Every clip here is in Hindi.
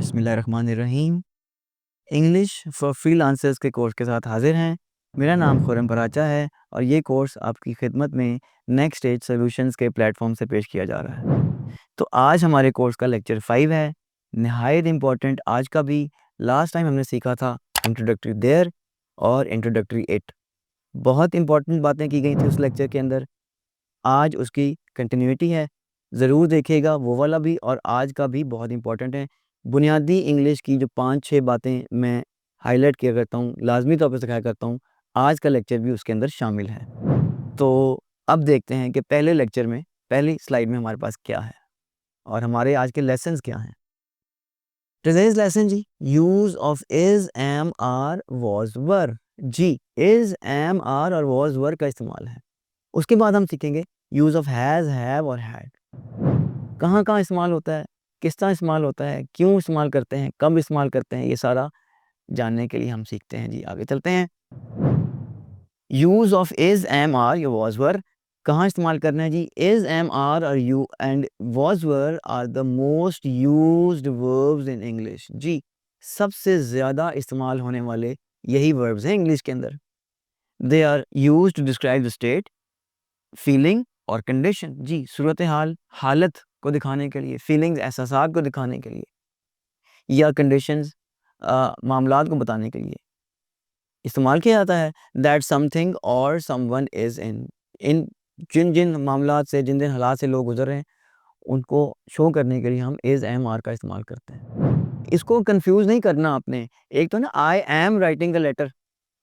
बिस्मिल्लाहिर्रहमानिर्रहीम। इंग्लिश फॉर फ्रीलांसर्स के कोर्स के साथ हाजिर हैं। मेरा नाम खुर्रम पराचा है और ये कोर्स आपकी खिदमत में नेक्स्ट स्टेज सॉल्यूशंस के प्लेटफॉर्म से पेश किया जा रहा है। तो आज हमारे कोर्स का लेक्चर 5 है, नहायत इम्पॉर्टेंट। आज का भी लास्ट टाइम हमने सीखा था इंट्रोडक्टरी देयर और इंट्रोडक्टरी इट। बहुत इंपॉर्टेंट बातें की गई थी उस लेक्चर के अंदर। आज उसकी कंटिन्यूटी है, ज़रूर देखिएगा वो वाला भी और आज का भी बहुत इंपॉर्टेंट है। बुनियादी इंग्लिश की जो 5-6 बातें मैं हाईलाइट किया करता हूँ, लाजमी तौर पर सिखाया करता हूँ, आज का लेक्चर भी उसके अंदर शामिल है। तो अब देखते हैं कि पहले लेक्चर में, पहली स्लाइड में हमारे पास क्या है और हमारे आज के लेसन्स क्या हैं। टुडेज़ लेसन जी, use of is, am, are, was, were. जी, इज़, एम, आर और वॉज, वर का इस्तेमाल है। उसके बाद हम सीखेंगे यूज़ ऑफ हैज़, हैव और हैड। कहाँ-कहाँ इस्तेमाल होता है, किस तरह इस्तेमाल होता है, क्यों इस्तेमाल करते हैं, कब इस्तेमाल करते हैं, ये सारा जानने के लिए हम सीखते हैं जी। आगे चलते हैं। Use of is, am, are या वॉज, वर कहाँ इस्तेमाल करना है जी। इज़, एम, आर और you and was, were are the most used verbs in English. जी, सबसे ज़्यादा इस्तेमाल होने वाले यही वर्ब्स हैं इंग्लिश के अंदर। They are used to describe the state, feeling और कंडीशन। जी, सूरत हाल, हालत को दिखाने के लिए, फीलिंग्स एहसासात को दिखाने के लिए या कंडीशंस मामलात को बताने के लिए इस्तेमाल किया जाता है। दैट समथिंग और समवन इज़ इन जिन जिन मामलात से, जिन जिन हालात से लोग गुजर रहे हैं, उनको शो करने के लिए हम इज़, एम, आर का इस्तेमाल करते हैं। इसको कंफ्यूज नहीं करना आपने। एक तो ना I am writing a letter,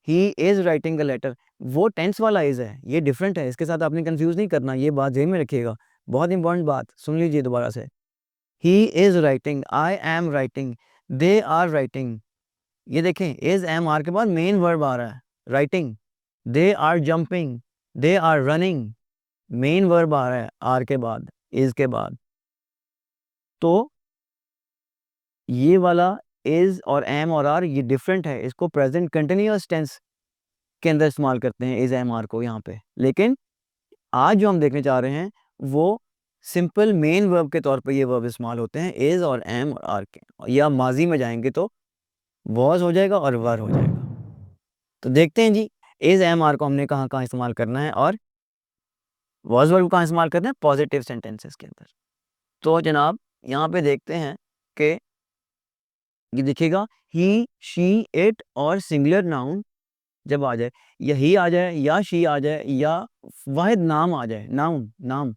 he is writing a letter, वो टेंस वाला इज़ है, ये डिफरेंट है। इसके साथ आपने कंफ्यूज नहीं करना, ये बात ज़हन में रखिएगा। बहुत इंपॉर्टेंट बात, सुन लीजिए दोबारा से। He is writing, I am writing, they are writing. ये देखें, इज़, एम, आर के बाद मेन वर्ब आ रहा है, writing. They are jumping, they are running, main verb आ रहा है आर के बाद, इज़ के बाद। तो ये वाला इज़ और एम और आर ये डिफरेंट है। इसको प्रेजेंट कंटिन्यूअस टेंस के अंदर इस्तेमाल करते हैं इज़, एम, आर को यहाँ पे। लेकिन आज जो हम देखने जा रहे हैं वो सिंपल मेन वर्ब के तौर पे ये वर्ब इस्तेमाल होते हैं इज़ और एम और आर के। या माजी में जाएंगे तो वॉज हो जाएगा और वर हो जाएगा। तो देखते हैं जी, इज़, एम, आर को हमने कहाँ-कहाँ इस्तेमाल करना है और वॉज वर्ब को कहाँ इस्तेमाल करना है, पॉजिटिव सेंटेंसेस के अंदर। तो जनाब यहाँ पे देखते हैं कि ये देखिएगा ही, शी, इट और सिंगुलर नाउन जब आ जाए, या ही आ जाए या शी आ जाए या वाहिद नाम आ जाए, नाउन, नाम,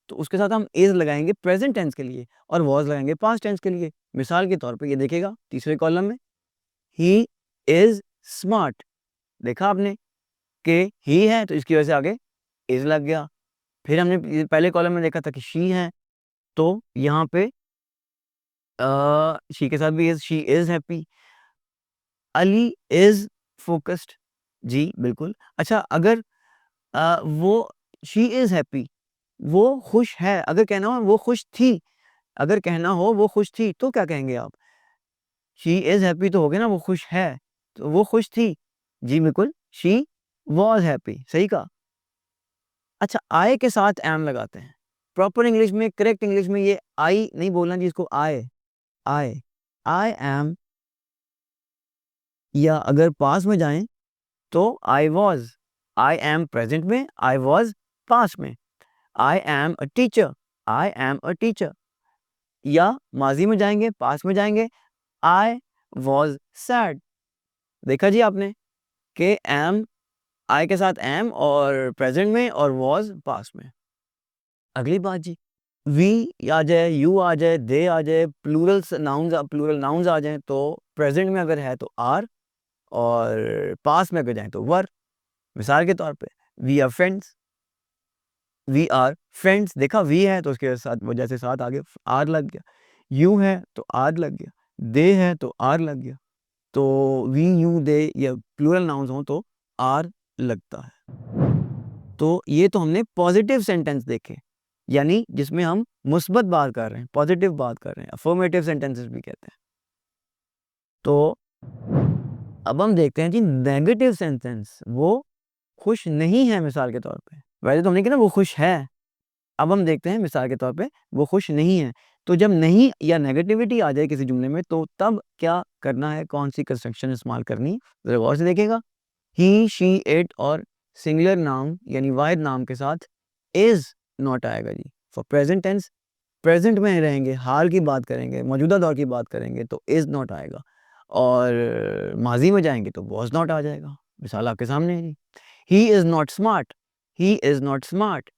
तो उसके साथ हम इज़ लगाएंगे प्रेजेंट टेंस के लिए और वॉज लगाएंगे पास्ट टेंस के लिए। मिसाल के तौर पे ये देखिएगा तीसरे कॉलम में, ही इज़ स्मार्ट। देखा आपने कि ही है तो इसकी वजह से आगे इज़ लग गया। फिर हमने ये पहले कॉलम में देखा था कि शी है, तो यहाँ पे शी के साथ भी is, she is happy. Ali is focused. जी, बिल्कुल। अच्छा, अगर वो शी इज़ हैप्पी, वो खुश है, अगर कहना हो वो खुश थी, अगर कहना हो वो खुश थी, तो क्या कहेंगे आप? शी इज़ हैप्पी तो हो गया ना, वो खुश है, तो वो खुश थी। जी, बिल्कुल, शी वाज़ हैप्पी, सही कहा। अच्छा, आई के साथ एम लगाते हैं। प्रॉपर इंग्लिश में, करेक्ट इंग्लिश में ये आई नहीं बोलना जी, इसको आई, आई, आई एम। या अगर पास में जाएँ तो I was, I am present में, आई वाज़ पास्ट में। आई am a teacher, I am a teacher. या माज़ी में जाएँगे, पास्ट में जाएँगे, आई वाज़ सैड। देखा जी आपने कि एम, आई के साथ एम और प्रेज़ेंट में और वाज़ पास्ट में। अगली बात जी, वी आ जाए, यू आ जाए, दे आ जाए, प्लूरल नाउन्स आ जाएँ तो प्रेज़ेंट में अगर है तो आर और पास्ट में अगर जाएँ तो वर। मिसाल के तौर पे, we are friends, we are friends. देखा वी है तो उसके साथ वजह से साथ आगे आर लग गया। यू है तो आर लग गया, दे है तो आर लग गया। तो वी, यू, दे या प्लूरल नाउन्स हो तो आर लगता है। तो ये तो हमने पॉजिटिव सेंटेंस देखे, यानी जिसमें हम मुस्बत बात कर रहे हैं, पॉजिटिव बात कर रहे हैं, अफर्मेटिव सेंटेंसेस भी कहते हैं। तो अब हम देखते हैं जी नेगेटिव सेंटेंस, वो खुश नहीं है मिसाल के तौर पे। वैसे तो हमने कहा ना वो खुश है, अब हम देखते हैं मिसाल के तौर पे वो खुश नहीं है। तो जब नहीं या नेगेटिविटी आ जाए किसी जुमले में तो तब क्या करना है, कौन सी कंस्ट्रक्शन इस्तेमाल करनी है, ज़रा गौर से देखिएगा। ही, शी, इट और सिंगुलर नाउन यानी वाहिद नाम के साथ इज़ नॉट आएगा जी। फॉर प्रेजेंट टेंस प्रेजेंट में रहेंगे, हाल की बात करेंगे, मौजूदा दौर की बात करेंगे तो इज़ नॉट आएगा, और माज़ी में जाएँगे तो वाज़ नॉट आ जाएगा। मिसाल आपके सामने है जी। He is not smart, he is not smart,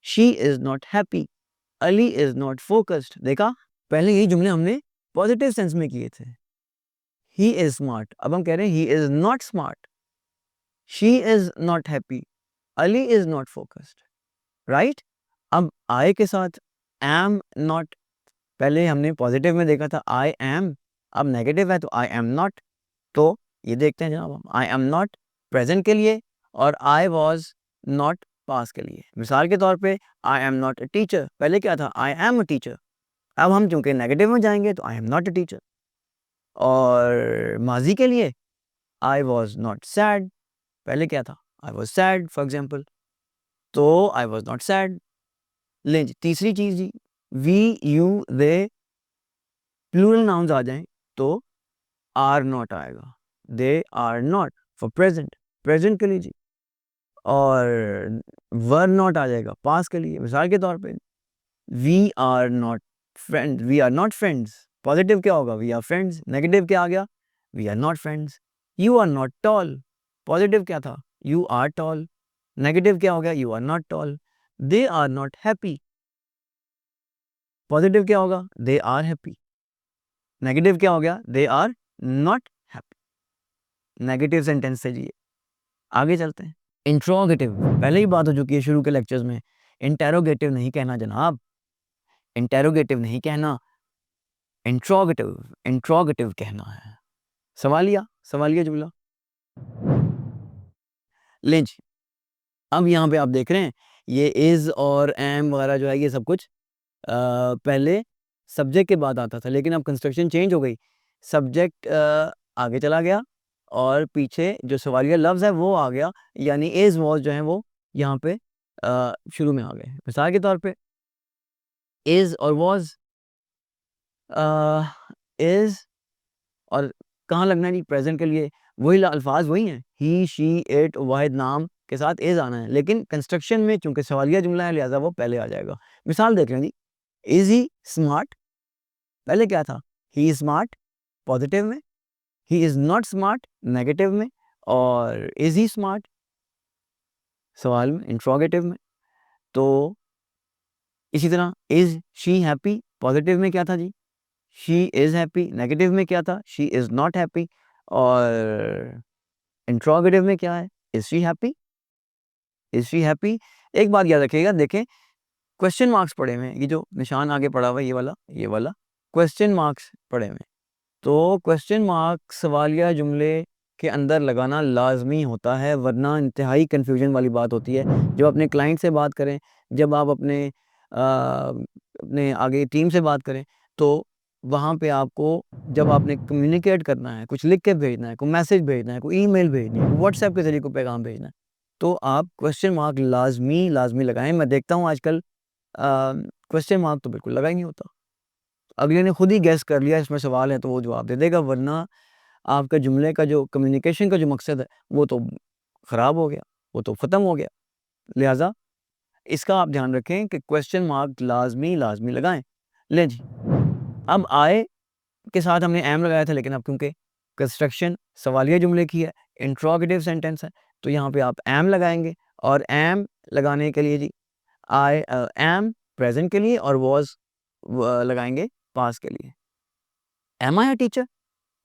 she is not happy, Ali is not focused. देखा, पहले यही जुमले हमने पॉजिटिव सेंस में किए थे। ही इज़ स्मार्ट, अब हम कह रहे हैं ही is not smart, she is not happy, Ali is not focused, right? अब आई के साथ एम नॉट, पहले हमने पॉजिटिव में देखा था आई एम, अब नेगेटिव है तो आई एम नॉट। तो ये देखते हैं जनाब, आई एम नॉट प्रेजेंट के लिए और आई वॉज नॉट पास के लिए। मिसाल के तौर पे आई एम नॉट अ टीचर, पहले क्या था आई एम अ टीचर, अब हम चूंकि नेगेटिव में जाएंगे तो आई एम नॉट अ टीचर। और माजी के लिए आई वॉज नॉट सैड, पहले क्या था I was sad for example, तो आई वॉज नॉट सैड। लें जी तीसरी चीज जी, we you they plural nouns आ जाएं तो आर नॉट आएगा, they are not for present, present के लिए जी। और वर नॉट आ जाएगा पास के लिए। मिसाल के तौर पे we are not friend, we are not friends, positive क्या होगा वी आर फ्रेंड्स, नेगेटिव क्या आ गया we are not friends. You are not tall, positive क्या था यू आर टॉल, नेगेटिव क्या हो गया you are not tall. They are not happy, positive क्या होगा दे आर हैप्पी, नेगेटिव क्या हो गया they are not happy. Negative sentence से जी आगे चलते हैं। इंट्रोगेटिव, पहले ही बात हो चुकी है शुरू के लेक्चर्स में, इंटेरोगेटिव नहीं कहना जनाब, इंटेरोगेटिव नहीं कहना, इंट्रोगेटिव, इंट्रोगेटिव कहना है। सवालिया, सवालिया जुमला। लें जी, अब यहाँ पे आप देख रहे हैं ये इज और एम वगैरह जो है ये सब कुछ पहले सब्जेक्ट के बाद आता था, लेकिन अब कंस्ट्रक्शन चेंज हो गई, सब्जेक्ट आगे चला गया और पीछे जो सवालिया लफ्ज़ है वो आ गया, यानी इज वॉज जो है वो यहाँ पे शुरू में आ गए। मिसाल के तौर पे इज और वॉज, इज और कहाँ लगना है जी प्रेजेंट के लिए, वही अल्फाज वही हैं, ही, शी, इट, वाहिद नाम के साथ इज आना है, लेकिन कंस्ट्रक्शन में चूंकि सवालिया जुमला है लिहाजा वो पहले आ जाएगा। मिसाल देख लें जी, इज ही स्मार्ट, पहले क्या था ही इज स्मार्ट पॉजिटिव में, he is not smart negative में, और इज ही स्मार्ट सवाल में इंट्रोगेटिव में। तो इसी तरह इज शी हैप्पी, पॉजिटिव में क्या था जी शी इज हैप्पी, नेगेटिव में क्या था शी इज नॉट हैप्पी, और इंट्रोगेटिव में क्या है is she happy, is she happy. एक बात याद रखिएगा, देखें क्वेश्चन मार्क्स पड़े हुए हैं, ये जो निशान आगे पड़ा हुआ है ये वाला क्वेश्चन मार्क्स पड़े हुए हैं, तो क्वेश्चन मार्क सवालिया जुमले के अंदर लगाना लाजमी होता है, वरना इंतहाई कन्फ्यूजन वाली बात होती है। जब अपने क्लाइंट से बात करें, जब आप अपने आगे टीम से बात करें, तो वहाँ पे आपको जब आपने कम्युनिकेट करना है, कुछ लिख के भेजना है, कोई मैसेज भेजना है, कोई ईमेल भेजनी है, व्हाट्सएप के ज़रिए कोई पैगाम भेजना है, तो आप क्वेश्चन मार्क लाजमी लगाएं। मैं देखता हूँ आजकल क्वेश्चन मार्क तो बिल्कुल लगा ही नहीं होता, अगले ने खुद ही गैस कर लिया इसमें सवाल है तो वो जवाब दे देगा, वरना आपका जुमले का जो कम्युनिकेशन का जो मकसद है वो तो ख़राब हो गया, वो तो ख़त्म हो गया। लिहाजा इसका आप ध्यान रखें कि क्वेश्चन मार्क लाजमी लगाएं। लें जी, अब आए के साथ हमने एम लगाया था, लेकिन अब क्योंकि कंस्ट्रक्शन सवालिया जुमले की है, इंट्रोगेटिव सेंटेंस है, तो यहाँ पे आप एम लगाएंगे, और एम लगाने के लिए जी आई एम प्रेजेंट के लिए और वॉज लगाएंगे पास के लिए। Am I a teacher,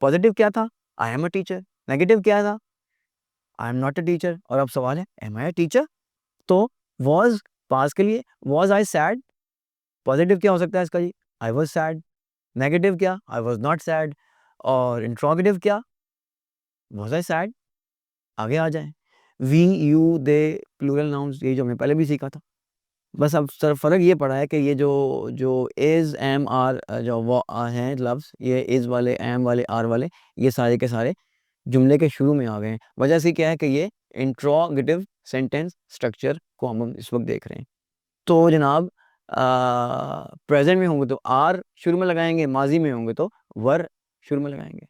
positive क्या था I am a teacher, negative क्या था I am not a teacher, और अब सवाल है एम आई अ टीचर, तो वॉज पास के लिए वॉज आई सैड, पॉजिटिव क्या हो सकता है इसका जी आई वॉज सैड, नेगेटिव क्या आई वॉज नॉट सैड, और इंट्रोगेटिव क्या वॉज आई सैड। आगे आ जाए, we you they plural nouns, ये जो हमने पहले भी सीखा था, बस अब सर फ़र्क ये पड़ा है कि ये जो जो इज़ एम आर जो वो हैं लफ्ज़, ये इज़ वाले एम वाले आर वाले ये सारे के सारे जुमले के शुरू में आ गए हैं। वजह से क्या है कि ये इंट्रोगेटिव सेंटेंस स्ट्रक्चर को हम इस वक्त देख रहे हैं। तो जनाब प्रेजेंट में होंगे तो आर शुरू में लगाएंगे, माजी में होंगे तो वर शुरू में लगाएंगे,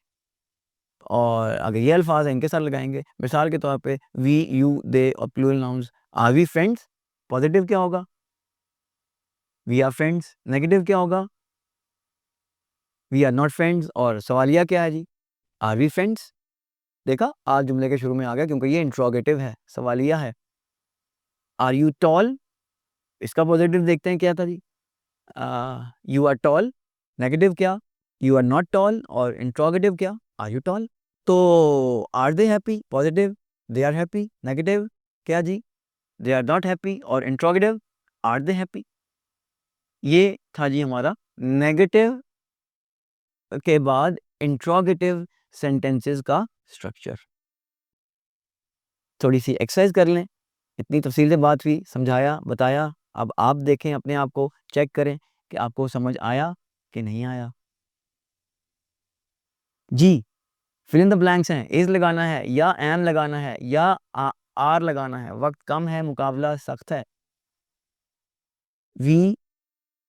और अगर ये अल्फाज हैं इनके साथ लगाएंगे। मिसाल के तौर पे वी, यू, दे और plural nouns. Are we friends, positive क्या होगा? We are friends. नेगेटिव क्या होगा? We are not friends. और सवालिया क्या है जी? Are we friends. देखा, आज जुमले के शुरू में आ गया क्योंकि ये इंट्रोगेटिव है, सवालिया है। आर यू टॉल, इसका पॉजिटिव देखते हैं क्या था जी? You are tall. नेगेटिव क्या? You are not tall. और इंट्रोगेटिव क्या? Are you tall. तो are they happy, positive, they are happy. Negative क्या जी? They are not happy. और इंट्रोगेटिव, आर दे हैप्पी। ये था जी हमारा नेगेटिव के बाद इंट्रोगेटिव सेंटेंसेस का स्ट्रक्चर। थोड़ी सी एक्सरसाइज कर लें, इतनी तफसील से बात हुई, समझाया, बताया। अब आप देखें, अपने आप को चेक करें कि आपको समझ आया कि नहीं आया। जी, फिल इन द ब्लैंक्स हैं, इज लगाना है या एम लगाना है या आर लगाना है। वक्त कम है, मुकाबला सख्त है। We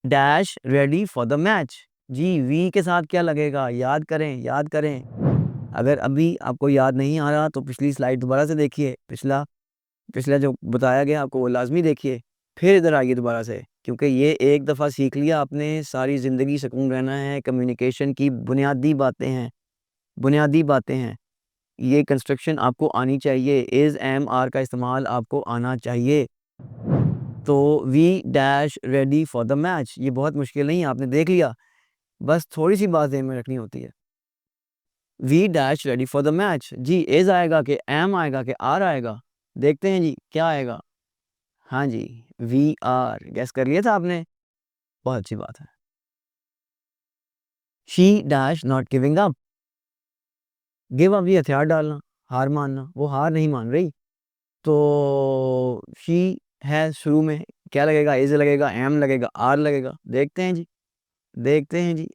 dash ready for the match. जी, वी के साथ क्या लगेगा? याद करें, याद करें। अगर अभी आपको याद नहीं आ रहा तो पिछली स्लाइड दोबारा से देखिए, पिछला पिछला जो बताया गया आपको वो लाजमी देखिए, फिर इधर आइए दोबारा से, क्योंकि ये एक दफ़ा सीख लिया आपने, सारी ज़िंदगी सुकून रहना है। कम्युनिकेशन की बुनियादी बातें हैं, बुनियादी बातें हैं। ये कंस्ट्रक्शन आपको आनी चाहिए, इज़, एम, आर का इस्तेमाल आपको आना चाहिए। तो we dash ready for the match, ये बहुत मुश्किल नहीं है, आपने देख लिया, बस थोड़ी सी बात ज़हन में रखनी होती है। We dash ready for the match. जी, इज़ आएगा कि एम आएगा कि आर आएगा? देखते हैं जी क्या आएगा। हाँ जी, वी आर, गेस कर लिया था आपने? बहुत अच्छी बात है। She dash not giving up. Give up ये हथियार डालना, हार मानना, वो हार नहीं मान रही। तो शी है शुरू में, क्या लगेगा? इज लगेगा, एम लगेगा, आर लगेगा। देखते हैं जी, देखते हैं जी,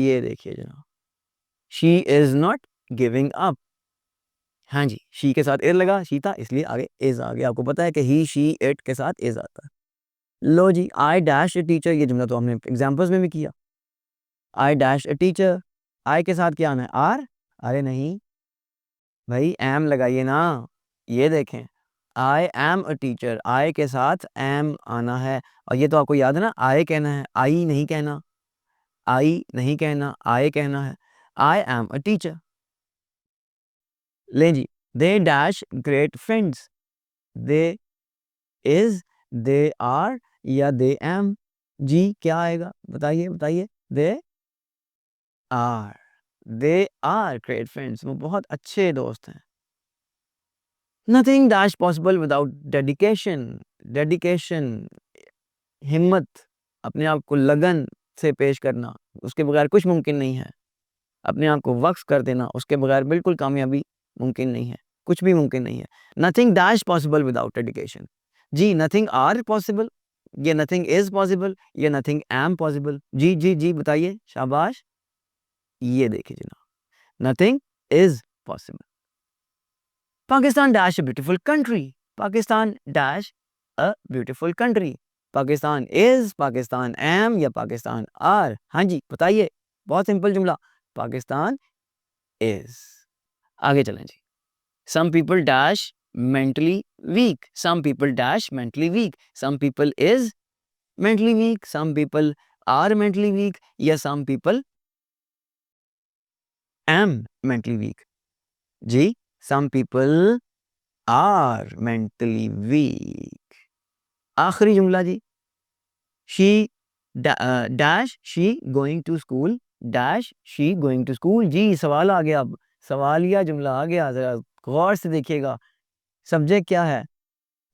ये देखिए जनाब, she is not giving up. हाँ जी, शी के साथ इज लगा, शी था, इसलिए आगे इज आ गया। आपको पता है कि ही, शी, इट के साथ इज आता है। लो जी, आई डैश ए टीचर, ये जुमला तो हमने एग्जाम्पल्स में भी किया। आई डैश ए टीचर, आई के साथ क्या आना है? आर। अरे नहीं भाई, एम लगाइए ना। ये देखें, आई एम अ टीचर, आई के साथ एम आना है। और ये तो आपको याद है ना, आई कहना है, आई नहीं कहना, आई नहीं कहना, आई कहना है। I am a teacher. लें जी, they dash great friends. They is, they are या दे एम? जी क्या आएगा? बताइए, बताइए। They are, they are great friends, वो बहुत अच्छे दोस्त हैं। Nothing dash possible without dedication. Dedication, हिम्मत, अपने आप को लगन से पेश करना, उसके बगैर कुछ मुमकिन नहीं है। अपने आप को वक्फ कर देना, उसके बगैर बिल्कुल कामयाबी मुमकिन नहीं है, कुछ भी मुमकिन नहीं है। Nothing dash possible without dedication. जी, नथिंग आर पॉसिबल, ये नथिंग इज पॉसिबल, ये नथिंग एम पॉसिबल। जी जी जी बताइए, शाबाश। ये देखिए जनाब, nothing is possible. Pakistan dash a beautiful country. Pakistan dash a beautiful country. Pakistan is, Pakistan am या पाकिस्तान आर? हाँ जी बताइए, बहुत सिंपल जुमला, पाकिस्तान इज। आगे चलें जी। Some people dash mentally weak. Some people dash mentally weak. Some people is mentally weak, some people are mentally weak या some people am mentally weak? जी, some people are mentally weak. आखिरी जुमला जी, she dash she going to school. Dash she going to school. जी, सवाल आ गया, अब सवालिया जुमला आ गया, जरा गौर से देखिएगा। सब्जेक्ट क्या है?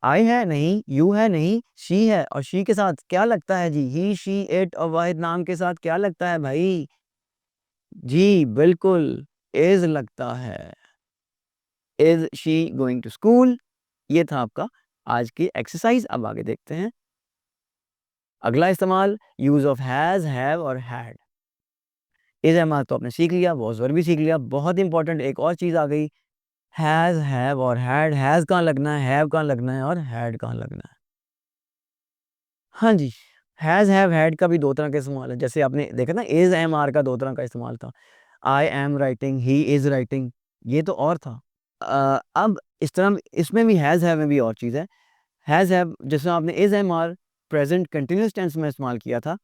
आई है नहीं, यू है नहीं, शी है। और शी के साथ क्या लगता है जी? ही, शी, इट और वाहिद नाम के साथ क्या लगता है भाई? जी बिल्कुल, इज लगता है। Is she going to school? ये था आपका आज की एक्सरसाइज। अब आगे देखते हैं अगला इस्तेमाल, यूज ऑफ हैज, हैव और हैड। इज एम तो आपने सीख लिया, वॉज वर भी सीख लिया। बहुत इंपॉर्टेंट एक और चीज आ गई, हैज, हैव और हैड। हैज कहाँ लगना है, हैव कहाँ लगना है और हैड कहाँ लगना है? हाँ जी, हैज़ हैव हैड का भी दो तरह का इस्तेमाल है। जैसे आपने देखा ना, इज़ एम आर का दो तरह का इस्तेमाल था। I am writing, he is writing, ये तो और था। अब इस तरह इसमें भी हैज़ हैव में भी और चीज़ है। हैज़ हैव जैसे आपने is am are present continuous tense में इस्तेमाल किया था।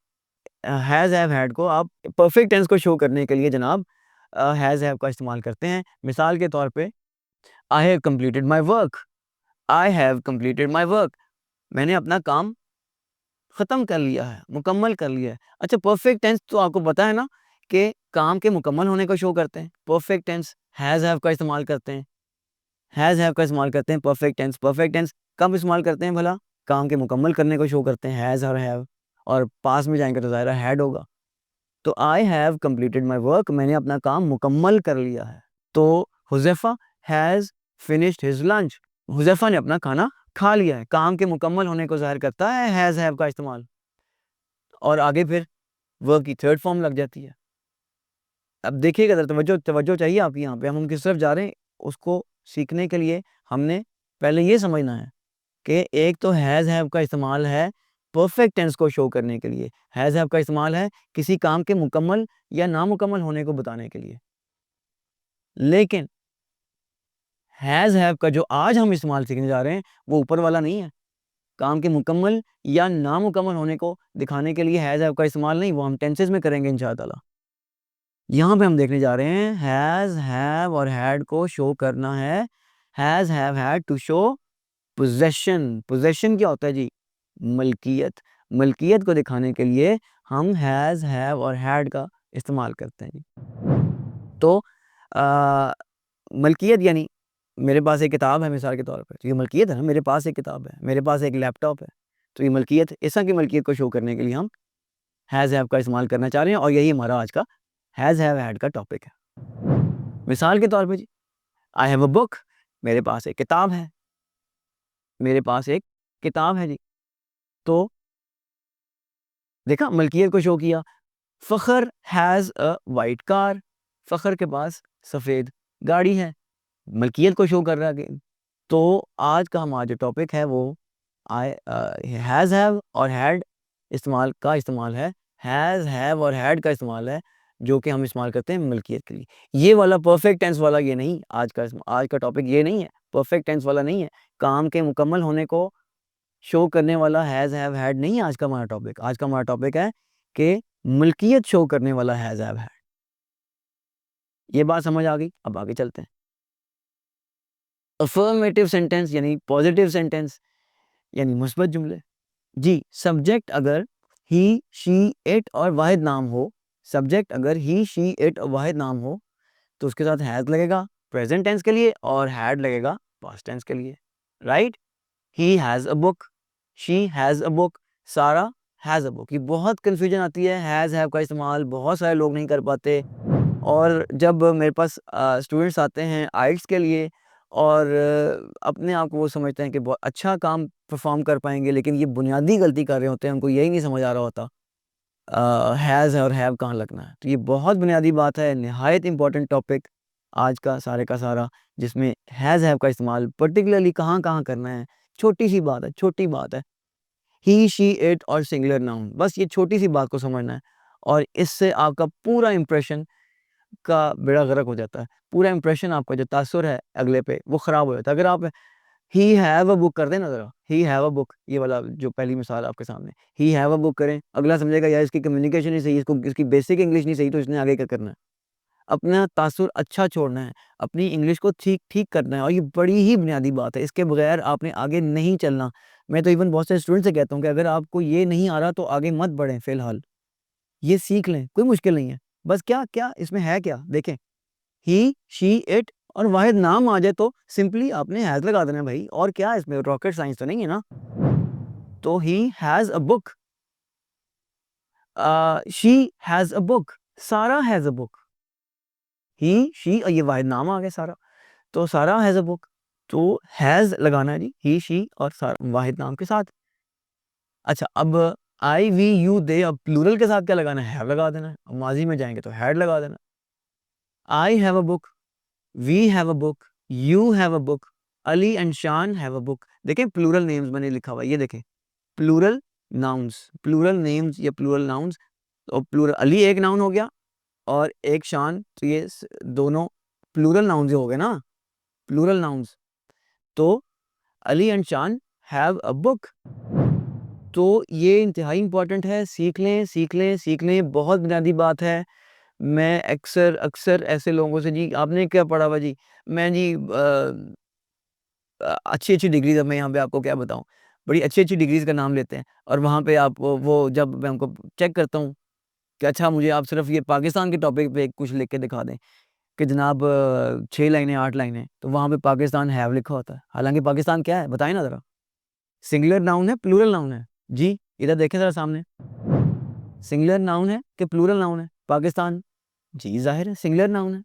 हैज़ हैव हैड को आप परफेक्ट टेंस को शो करने के लिए जनाब हैज़ हैव का इस्तेमाल करते हैं। मिसाल के तौर पे I have completed my work, I have completed my work, मैंने अपना काम ख़त्म कर लिया है, मुकम्मल कर लिया है। अच्छा, परफेक्ट टेंस तो आपको पता है ना कि काम के मुकम्मल होने को शो करते हैं। परफेक्ट टेंस हैज़ हैव का इस्तेमाल करते हैं, हैज़ हैव का इस्तेमाल करते हैं। परफेक्ट टेंस कब इस्तेमाल करते हैं भला? काम के मुकम्मल करने को शो करते हैं, हैज़ और हैव, और पास में जाएँगे तो ज़ाहिर है हैड होगा। तो I have completed my work, मैंने अपना काम मुकम्मल कर लिया है। तो Huzaifa has finished his lunch, Huzaifa ने अपना खाना खा लिया है। काम के मुकम्मल होने को ज़ाहिर करता है हैज़ हैव का इस्तेमाल। और आगे फिर वर्ब की थर्ड फॉर्म लग जाती है। अब देखिएगा ज़रा, तवज्जो चाहिए आपकी यहाँ पे, हम किस तरफ जा रहे हैं उसको सीखने के लिए हमने पहले ये समझना है कि एक तो हैज़ हैव का इस्तेमाल है परफेक्ट टेंस को शो करने के लिए, हैज़ हैव का इस्तेमाल है किसी काम के मुकम्मल या नामुकम्मल होने को बताने के लिए। लेकिन हैज़ हैव का जो आज हम इस्तेमाल सीखने जा रहे हैं वो ऊपर वाला नहीं है। काम के मुकम्मल या नामुकम्मल होने को दिखाने के लिए हैज़ हैव का इस्तेमाल नहीं, वो हम टेंसेस में करेंगे इंशाअल्लाह। यहाँ पे हम देखने जा रहे हैं हैज़, हैव और हैड को शो करना है। Has, have, had to show possession. Possession क्या होता है जी? मलकियत। मलकियत को दिखाने के लिए हम हैज़, हैव और हैड का इस्तेमाल करते हैं जी। तो मलकियत यानी मेरे पास एक किताब है मिसाल के तौर पे, तो ये मलकियत है ना, मेरे पास एक किताब है, मेरे पास एक लैपटॉप है, तो ये मलकियत है। इस तरह की मलकियत को शो करने के लिए हम हैज़, हैव का इस्तेमाल करना चाह रहे हैं और यही हमारा आज का हैज़, हैव, हैड का टॉपिक है। मिसाल के तौर पे जी, आई हैव अ बुक, मेरे पास एक किताब है, मेरे पास एक किताब है जी। तो देखा, मलकियत को शो किया। फ़ख़्र हैज़ अ व्हाइट कार, फ़ख़्र के पास सफ़ेद गाड़ी है, मलकियत को शो कर रहा है अगेन। तो आज का हमारा जो टॉपिक है वो हैज़, हैव और हैड इस्तेमाल है। हैज़, हैव और हैड का इस्तेमाल है जो कि हम इस्तेमाल करते हैं मलकियत के लिए। ये वाला परफेक्ट टेंस वाला ये नहीं, आज का टॉपिक ये नहीं है, परफेक्ट टेंस वाला नहीं है। काम के मुकम्मल होने को शो करने वाला हैज़, हैव, हैड नहीं है आज का हमारा टॉपिक। आज का हमारा टॉपिक है कि मलकियत शो करने वाला हैज़, हैव, हैड। ये बात समझ आ गई? अब आगे चलते हैं। अफ़र्मेटिव सेंटेंस यानी पॉजिटिव सेंटेंस यानी मुस्बत जुमले। जी, सब्जेक्ट अगर ही, शी, इट और वाहिद नाम हो, सब्जेक्ट अगर ही, शी, इट और वाहिद नाम हो, तो उसके साथ हैज़ लगेगा प्रेज़ेंट टेंस के लिए और हैड लगेगा पास्ट टेंस के लिए, right? He has a book, she has a book, Sara has a book. ये बहुत कन्फ्यूजन आती है, हैज़, हैव का इस्तेमाल बहुत सारे लोग नहीं कर पाते। और जब मेरे पास स्टूडेंट्स आते हैं आइल्स के लिए और अपने आप को वो समझते हैं कि बहुत अच्छा काम परफॉर्म कर पाएंगे, लेकिन ये बुनियादी गलती कर रहे होते हैं, उनको यही नहीं समझ आ रहा होता हैज़ और हैव कहाँ लगना है। तो ये बहुत बुनियादी बात है, निहायत इंपॉर्टेंट टॉपिक आज का सारा, जिसमें हैज़ हैव का इस्तेमाल पर्टिकुलरली कहाँ कहाँ करना है। छोटी सी बात है, छोटी बात है। ही, शी, इट और सिंगुलर नाउन, बस ये छोटी सी बात को समझना है और इससे आपका पूरा इंप्रेशन का बेड़ा गर्क हो जाता है। पूरा इंप्रेशन आपका जो तासुर है अगले पे वो ख़राब हो जाता है। अगर आप ही हैव अ बुक कर दें ना ज़रा, ही हैव अ बुक, ये वाला जो पहली मिसाल आपके सामने, ही हैव अ बुक करें, अगला समझेगा यार इसकी कम्युनिकेशन नहीं सही, इसको इसकी बेसिक इंग्लिश नहीं सही, तो इसने आगे क्या करना है? अपना तासुर अच्छा छोड़ना है, अपनी इंग्लिश को ठीक-ठीक करना है और ये बड़ी ही बुनियादी बात है, इसके बगैर आपने आगे नहीं चलना। मैं तो इवन बहुत सारे स्टूडेंट से कहता हूँ कि अगर आपको ये नहीं आ रहा तो आगे मत बढ़ें फ़िलहाल, ये सीख लें, कोई मुश्किल नहीं है। बस क्या इसमें है क्या? देखें, ही, शी, इट और वाहिद नाम आ जाए तो सिंपली आपने हैज़ लगा देना है भाई, और क्या है इसमें, रॉकेट साइंस तो नहीं है ना। तो he has a book, she has a book, Sara has a book. He, she और ये वाहिद नाम आ गया सारा, तो सारा हैज़ अ बुक। तो हैज़ लगाना है जी, ही, शी और सारा वाहिद नाम के साथ। अच्छा, अब आई, वी, यू, दे, अब प्लूरल के साथ क्या लगाना है? हैव लगा देना है। अब माज़ी में जाएँगे तो हैड लगा देना। I have a book, we have a book, you have a book, Ali and Shan have a book. देखें प्लूरल नेम्स मैंने लिखा हुआ है, ये देखें प्लूरल नाउन्स, प्लूरल नेम्स या प्लूरल नाउन्स। तो प्लूरल अली एक नाउन हो गया और एक शान, तो ये दोनों प्लूरल नाउन्स हो गए ना, प्लूरल नाउन्स। तो Ali and Shan have a book. तो ये इंतहाई इंपॉर्टेंट है, सीख लें सीख लें सीख लें, बहुत बुनियादी बात है। मैं अक्सर अक्सर ऐसे लोगों से, जी आपने क्या पढ़ा हुआ जी, मैं जी अच्छी-अच्छी डिग्रीज़, अब मैं यहाँ पे आपको क्या बताऊँ, बड़ी अच्छी-अच्छी डिग्रीज़ का नाम लेते हैं और वहाँ पे आप वो जब मैं उनको चेक करता हूँ कि अच्छा मुझे आप सिर्फ़ ये पाकिस्तान के टॉपिक पे कुछ लिख के दिखा दें कि जनाब 6 लाइनें 8 लाइनें, तो वहाँ पे पाकिस्तान हैव लिखा होता है। हालाँकि पाकिस्तान क्या है बताएँ ना ज़रा? सिंगुलर नाउन है, प्लूरल नाउन है? जी, इधर देखें ज़रा सामने। सिंगुलर नाउन है कि प्लूरल नाउन है? पाकिस्तान, जी ज़ाहिर है सिंगुलर नाउन है।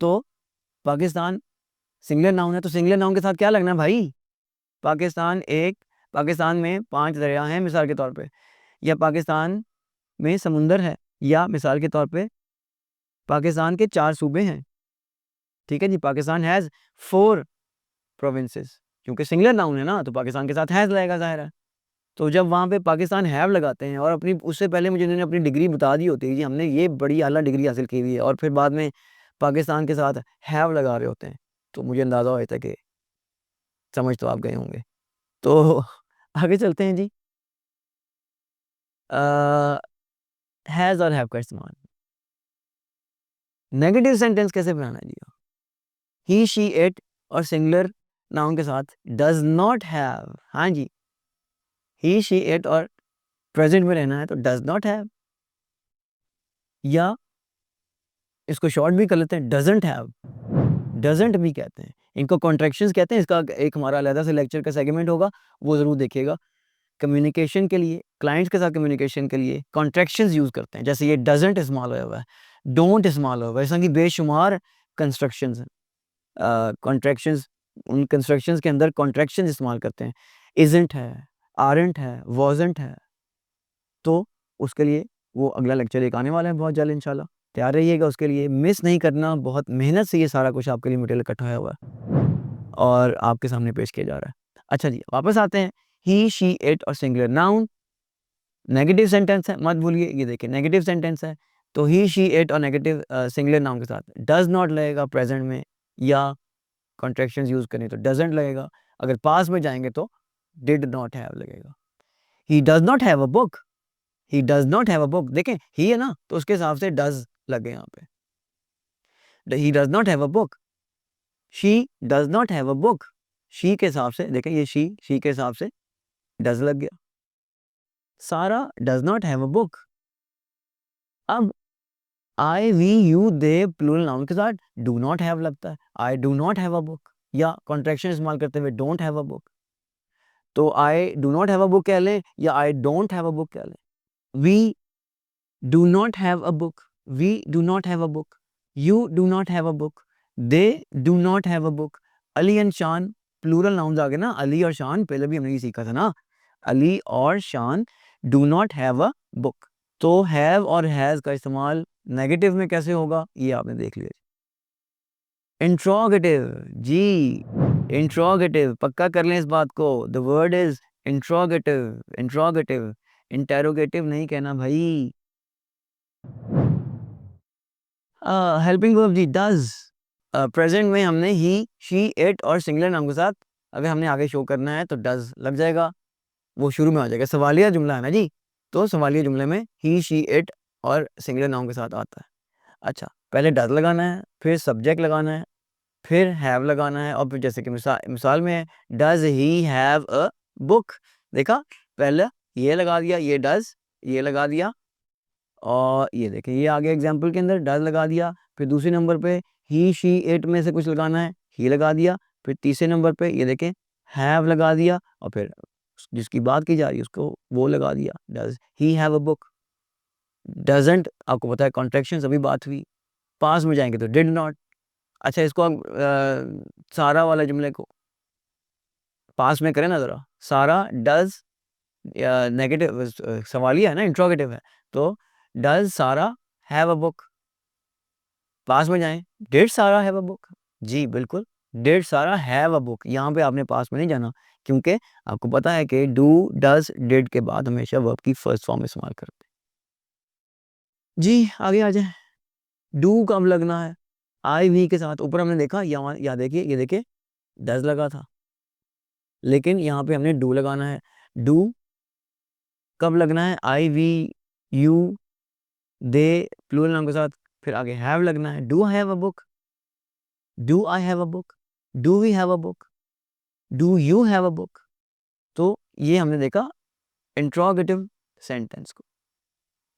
तो पाकिस्तान सिंगुलर नाउन है, तो सिंगुलर नाउन के साथ क्या लगना है भाई? पाकिस्तान में 5 दरिया हैं मिसाल के तौर पे, या पाकिस्तान में समुंदर है, या मिसाल के तौर पे पाकिस्तान के 4 सूबे हैं। ठीक है जी, पाकिस्तान हैज़ 4 प्रोविंसेस, क्योंकि सिंगुलर नाउन है ना, तो पाकिस्तान के साथ हैज़ लगेगा ज़ाहिर है। तो जब वहाँ पे पाकिस्तान हैव लगाते हैं और अपनी उससे पहले मुझे उन्होंने अपनी डिग्री बता दी होती है, जी हमने ये बड़ी आला डिग्री हासिल की हुई है, और फिर बाद में पाकिस्तान के साथ हैव लगा रहे होते हैं, तो मुझे अंदाज़ा हो जाता है कि समझ तो आप गए होंगे। तो आगे चलते हैं जी। हैज़ और हैव का इस्तेमाल, नेगेटिव सेंटेंस कैसे बनाना है जी? ही, शी, इट और सिंगुलर नाउन के साथ डज़ नॉट हैव, हाँ जी, ही, शी, इट और प्रेज़ेंट में रहना है तो डज़ नॉट हैव, या इसको शॉर्ट भी कर लेते हैं, डज़न्ट हैव, डज़न्ट भी कहते हैं। इनको कॉन्ट्रैक्शंस कहते हैं, इसका एक हमारा अलग से लेक्चर का सेगमेंट होगा, वो ज़रूर देखिएगा। कम्युनिकेशन के लिए, क्लाइंट्स के साथ कम्युनिकेशन के लिए कॉन्ट्रैक्शंस यूज़ करते हैं, जैसे ये डज़न्ट इस्तेमाल होया हुआ है, डोंट इस्तेमाल हुआ है, ऐसा कि बेशुमार कंस्ट्रक्शंस हैं, कॉन्ट्रैक्शंस, उन कंस्ट्रक्शंस के अंदर कॉन्ट्रैक्शंस इस्तेमाल करते हैं। इज़न्ट है, आरंट है, वाज़न्ट है, तो उसके लिए वो अगला लेक्चर एक आने वाला है बहुत जल्द इंशाल्लाह। तैयार रहिएगा उसके लिए, मिस नहीं करना, बहुत मेहनत से ये सारा कुछ आपके लिए मटेरियल इकट्ठा होया हुआ है और आपके सामने पेश किया जा रहा है। अच्छा जी, वापस आते हैं। ही, शी, इट और सिंगुलर नाउन नेगेटिव सेंटेंस है, मत भूलिए, ये देखिए नेगेटिव सेंटेंस है, तो ही, शी, इट और नेगेटिव सिंगुलर नाउन के साथ डज़ नॉट लगेगा प्रेज़ेंट में, या कॉन्ट्रैक्शंस यूज़ करें तो डज़न्ट लगेगा। अगर पास्ट में जाएँगे तो डिड नॉट हैव लगेगा। He does not have a book, he does not have a book, देखें ही है ना, तो उसके हिसाब से डज़ लगे यहाँ पे। He does not have a book, she does not have a book, she के हिसाब से देखें, ये शी के हिसाब से डज़ लग गया। Sara does not have a book. अब I, we, you, they plural noun के साथ डू नॉट हैव लगता है। I do not have a book, या कॉन्ट्रैक्शन इस्तेमाल करते हुए डोंट हैव अ बुक। तो I do not have a book कह लें या I don't have a book कह लें। We do not have a book, we do not have a book, you do not have a book, they do not have a book. Ali and शान प्लूरल नाउन्स आ गए ना, अली और शान पहले भी हमने ये सीखा था ना, अली और शान do not have a book. तो हैव और हैज़ का इस्तेमाल नेगेटिव में कैसे होगा ये आपने देख लिया। इंट्रोगेटिव, जी इंट्रोगेटिव पक्का कर लें इस बात को, the word is interrogative, interrogative, interrogative नहीं कहना भाई। हेल्पिंग वर्ब जी डज, प्रेजेंट में हमने ही, शी, इट और सिंगुलर नाउन के साथ अगर हमने आगे शो करना है तो डज लग जाएगा, वो शुरू में आ जाएगा। सवालिया जुमला है ना जी, तो सवालिया जुमले में ही, शी, इट और सिंगुलर नाउन के साथ आता है। अच्छा, पहले डज लगाना है, फिर सब्जेक्ट लगाना है, फिर हैव लगाना है, और फिर जैसे कि मिसाल में है, does he have a book. देखा, पहले ये लगा दिया, ये डज, ये लगा दिया, और ये देखिए ये आगे एग्जाम्पल के अंदर डज लगा दिया। फिर दूसरे नंबर पे ही, शी, इट में से कुछ लगाना है, ही लगा दिया। फिर तीसरे नंबर पे ये देखें हैव लगा दिया, और फिर जिसकी बात की जा रही है उसको वो लगा दिया, does he have a book. Doesn't आपको पता है कॉन्ट्रैक्शन अभी बात हुई, पास में जाएंगे तो डिड नॉट। अच्छा, इसको आप सारा वाला जुमले को पास में करें ना ज़रा, सारा डज, नेगेटिव सवालिया है ना, इंट्रोगेटिव है, तो डज सारा हैव अ बुक। पास में जाएं, डिड सारा हैव अ बुक, जी बिल्कुल, डिड सारा हैव अ बुक। यहाँ पे आपने पास में नहीं जाना, क्योंकि आपको पता है कि डू, डज़, डिड के बाद हमेशा वर्ब की फर्स्ट फॉर्म इस्तेमाल करते हैं। जी, आगे आ जाएँ। डू कब लगना है? आई वी के साथ। ऊपर हमने देखा यहाँ देखिए, ये देखिए डज़ लगा था। लेकिन यहाँ पे हमने डू लगाना है। डू कब लगना है? I, we, you, they plural noun के साथ। फिर आगे हैव लगना है। Do I have a book? Do I have a book? Do we have a book? Do you have a book? तो ये हमने देखा इंट्रोगेटिव सेंटेंस को।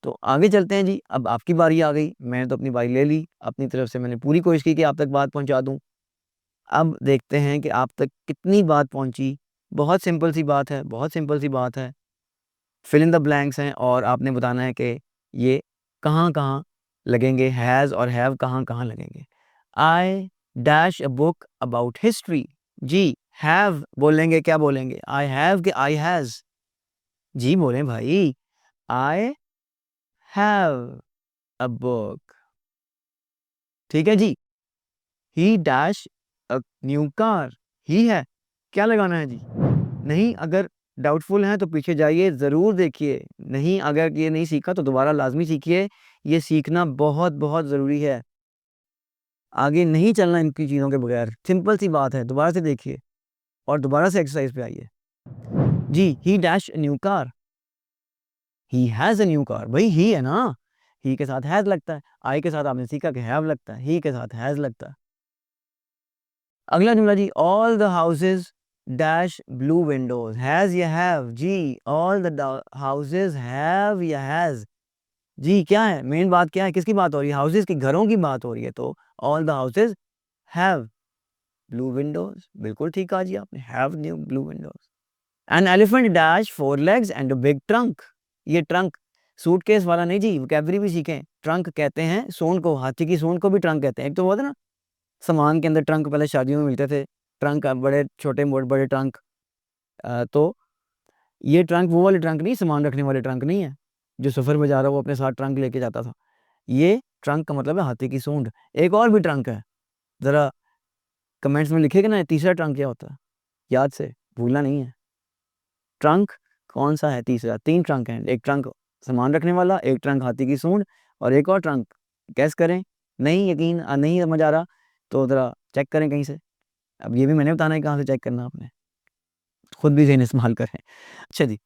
तो आगे चलते हैं जी। अब आपकी बारी आ गई। मैंने तो अपनी बारी ले ली। अपनी तरफ से मैंने पूरी कोशिश की कि आप तक बात पहुँचा दूँ। अब देखते हैं कि आप तक कितनी बात पहुँची। बहुत सिंपल सी बात है, बहुत सिंपल सी बात है। फिल इन द ब्लैंक्स हैं और आपने बताना है कि ये कहाँ-कहाँ लगेंगे, हैज़ और हैव कहाँ-कहाँ लगेंगे। I dash a book about history. जी, हैव बोलेंगे, क्या बोलेंगे? आई हैव कि आई हैज़? जी बोलें भाई। I have a book. ठीक है जी। He dash a new car. He है, क्या लगाना है जी? नहीं, अगर डाउटफुल हैं तो पीछे जाइए, ज़रूर देखिए। नहीं, अगर ये नहीं सीखा तो दोबारा लाज़मी सीखिए। ये सीखना बहुत-बहुत ज़रूरी है। आगे नहीं चलना इनकी चीज़ों के बगैर। सिंपल सी बात है, दोबारा से देखिए और दोबारा से एक्सरसाइज़ पे आइए। जी, he dash a new car. He has a new car. भई ही है ना, ही के साथ हैज़ लगता है। आई के साथ आपने सीखा कि हैव लगता है, ही के साथ हैज़ लगता है। अगला जुमला जी, all the houses dash blue windows. Has या हैव? जी, ऑल द हाउसेज़ हैव या हैज़? जी, क्या है? मेन बात क्या है? किसकी बात हो रही है? हाउसेज़ की, घरों की बात हो रही है। तो all the houses have blue Windows. बिल्कुल ठीक कहा जी आपने, have new blue Windows. N elephant dash 4 legs and a big trunk. ये ट्रंक सूटकेस वाला नहीं जी, वोकैब्युलरी भी सीखें। ट्रंक कहते हैं सूंड को, हाथी की सूंड को भी ट्रंक कहते हैं। एक तो वो होता है ना, सामान के अंदर ट्रंक पहले शादियों में मिलते थे। ट्रंक बड़े छोटे बड़े ट्रंक। तो ये ट्रंक वो वाले ट्रंक नहीं, सामान रखने वाले ट्रंक नहीं है। जो सफ़र में जा रहा है वो अपने साथ ट्रंक लेके जाता था। ये ट्रंक का मतलब है हाथी की सूंड। एक और भी ट्रंक है, ज़रा कमेंट्स में लिखिएगा ना, तीसरा ट्रंक क्या होता है? याद से, भूलना नहीं है। ट्रंक कौन-सा है तीसरा? 3 ट्रंक हैं। एक ट्रंक सामान रखने वाला, एक ट्रंक हाथी की सूंड और एक और ट्रंक। गेस करें। नहीं समझ आ रहा तो ज़रा चेक करें कहीं से। अब ये भी मैंने बताना है कहाँ से चेक करना आपने। खुद भी ज़हन इस्तेमाल करें। अच्छा जी।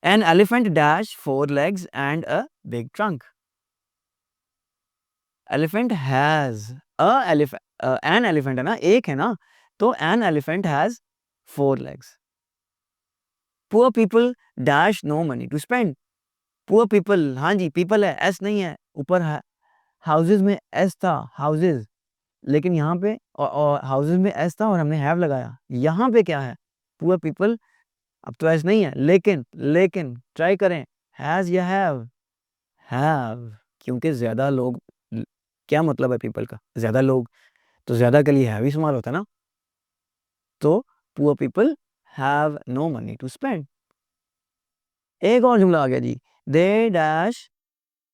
An elephant dash 4 legs and a big trunk. Elephant has an elephant है ना, एक है ना, तो an elephant has 4 legs. Poor people dash no money to spend. Poor people, हाँ जी, पीपल है, एस नहीं है। ऊपर है हाउसेज़ में एस था, हाउसेज़, लेकिन यहाँ पे हाउसेज़ में एस था और हमने हैव लगाया। यहाँ पे क्या है? पुअर पीपल, अब तो एस नहीं है, लेकिन ट्राई करें, हैज़ या हैव? हैव, क्योंकि ज़्यादा लोग क्या मतलब है पीपल का? ज़्यादा लोग, तो ज़्यादा के लिए हैव ही इस्तेमाल होता है ना? तो poor people have no money to spend. एक और जुमला आ गया जी। They dash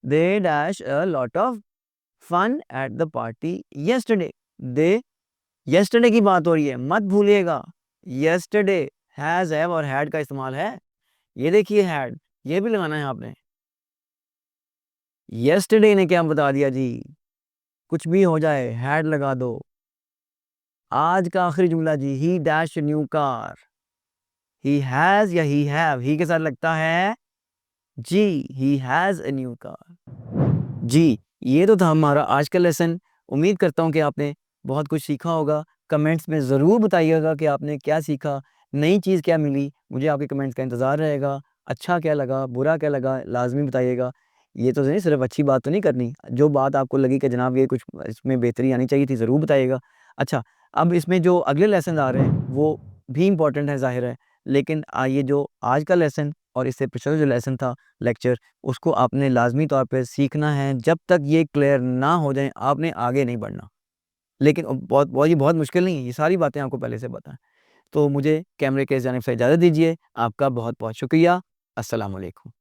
they dash a lot of fun at the party yesterday. They yesterday की बात हो रही है, मत भूलिएगा। यस्टरडे हैज़, हैव और हैड का इस्तेमाल है। ये देखिए हैड, ये भी लगाना है आपने। यस्टरडे ने क्या बता दिया जी? कुछ भी हो जाए, हैड लगा दो। आज का आखिरी जुमला जी, he dash new car. He has या ही हैव? ही के साथ लगता है जी, he has a new car. जी, ये तो था हमारा आज का लेसन। उम्मीद करता हूँ कि आपने बहुत कुछ सीखा होगा। कमेंट्स में ज़रूर बताइएगा कि आपने क्या सीखा, नई चीज़ क्या मिली। मुझे आपके कमेंट्स का इंतज़ार रहेगा। अच्छा क्या लगा, बुरा क्या लगा, लाज़मी बताइएगा। ये तो नहीं, सिर्फ़ अच्छी बात तो नहीं करनी। जो बात आपको लगी कि जनाब ये कुछ इसमें बेहतरी आनी चाहिए थी, ज़रूर बताइएगा। अच्छा, अब इसमें जो अगले लेसन आ रहे हैं, वो भी इम्पोर्टेंट है, ज़ाहिर है। लेकिन ये जो आज का लेसन और इससे पिछला जो लेसन था, लेक्चर, उसको आपने लाज़मी तौर पे सीखना है। जब तक ये क्लियर ना हो जाएँ, आपने आगे नहीं बढ़ना। लेकिन ये बहुत मुश्किल नहीं है, ये सारी बातें आपको पहले से पता हैं। तो मुझे कैमरे के इस जानिब से इजाज़त दीजिए। आपका बहुत-बहुत शुक्रिया। अस्सलाम वालेकुम।